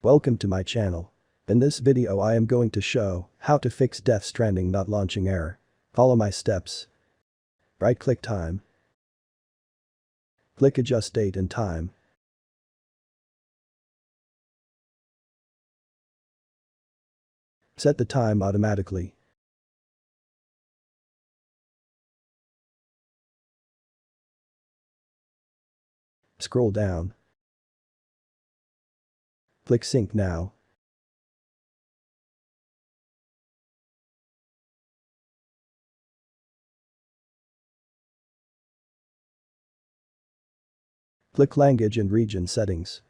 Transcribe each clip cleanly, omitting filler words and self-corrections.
Welcome to my channel. In this video I am going to show how to fix Death Stranding not launching error. Follow my steps. Right-click time. Click adjust date and time. Set the time automatically. Scroll down. Click sync now. Click language and region settings.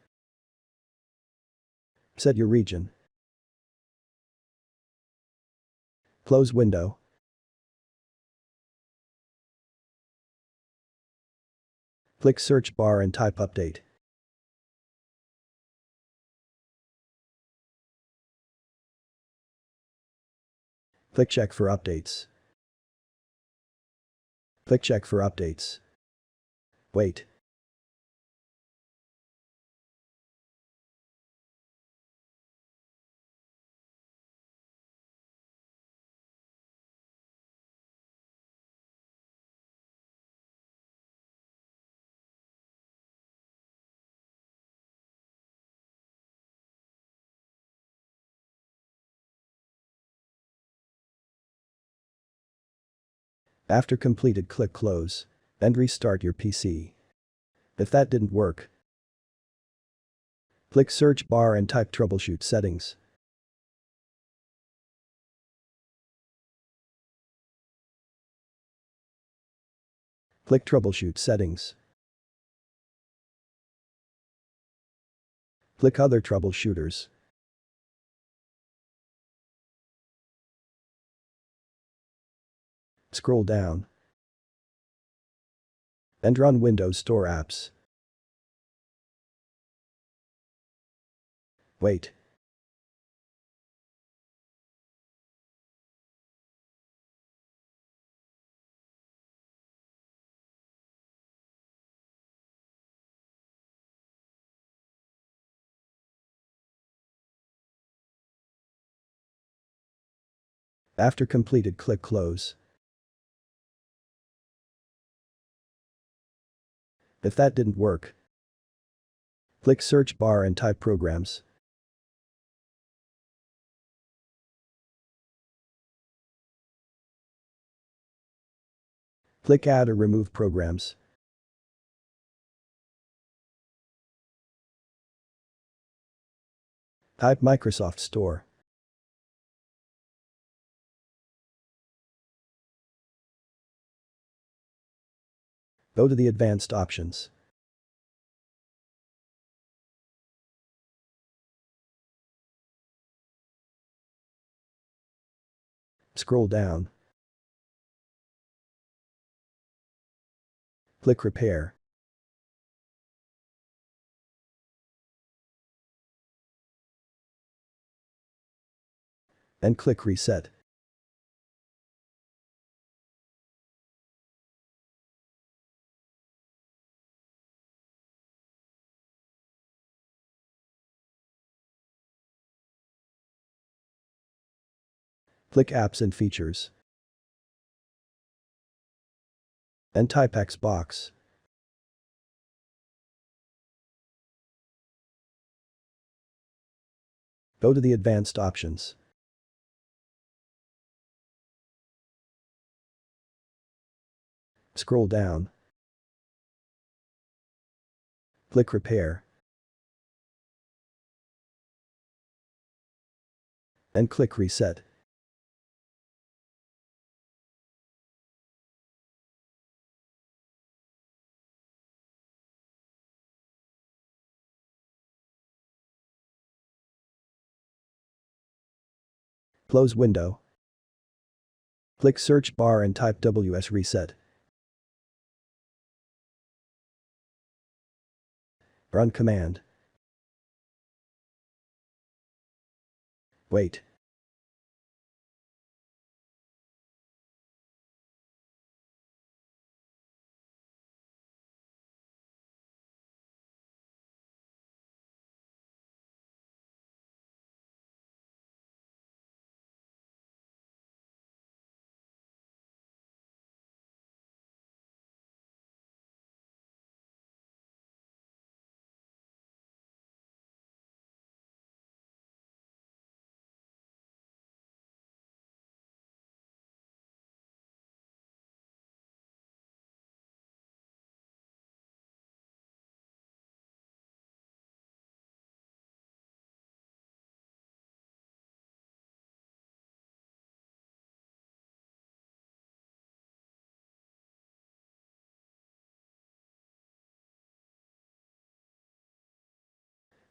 Set your region. Close window. Click search bar and type update. Click check for updates. Click check for updates. Wait. After completed, click close and restart your PC. If that didn't work, click search bar and type troubleshoot settings. Click troubleshoot settings. Click other troubleshooters. Scroll down and run Windows Store apps. Wait. After completed, click close. If that didn't work, click search bar and type programs. Click add or remove programs. Type Microsoft Store. Go to the advanced options. Scroll down. Click repair. And click reset. Click apps and features. And type Xbox. Go to the advanced options. Scroll down. Click repair. And click reset. Close window. Click search bar and type WS reset. Run command. Wait.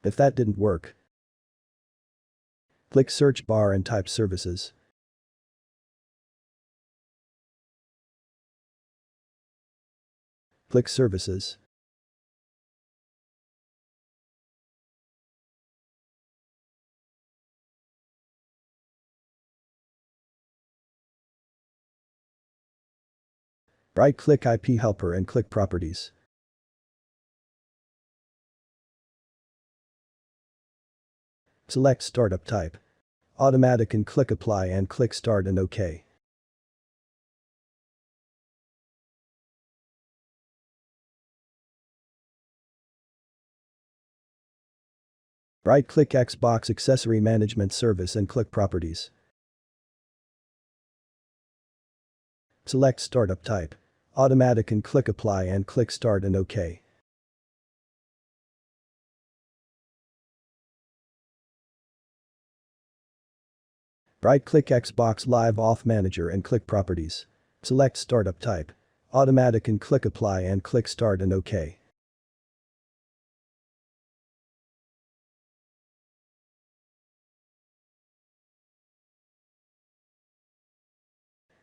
If that didn't work, click search bar and type services. Click services. Right-click IP helper and click properties. Select startup type. Automatic and click apply and click start and OK. Right-click Xbox accessory management service and click properties. Select startup type. Automatic and click apply and click start and OK. Right-click Xbox Live Off Manager and click properties. Select startup type. Automatic and click apply and click start and OK.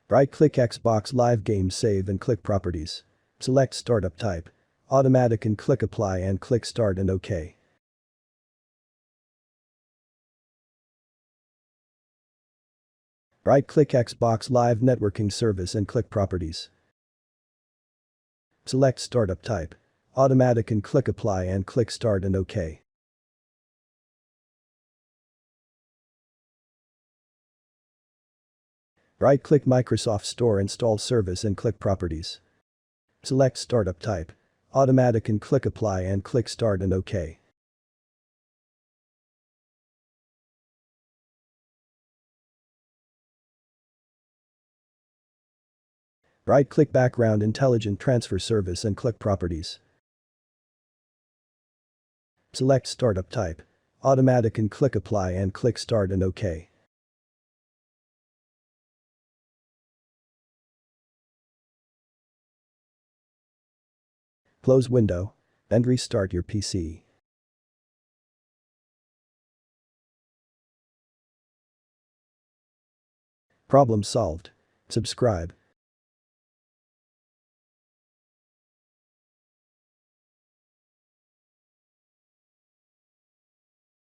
Right-click Xbox Live Game Save and click properties. Select startup type. Automatic and click apply and click start and OK. Right-click Xbox Live Networking Service and click properties. Select startup type. Automatic and click apply and click start and OK. Right-click Microsoft Store Install Service and click properties. Select startup type. Automatic and click apply and click start and OK. Right-click Background Intelligent Transfer Service and click properties. Select startup type. Automatic and click apply and click start and OK. Close window and restart your PC. Problem solved. Subscribe.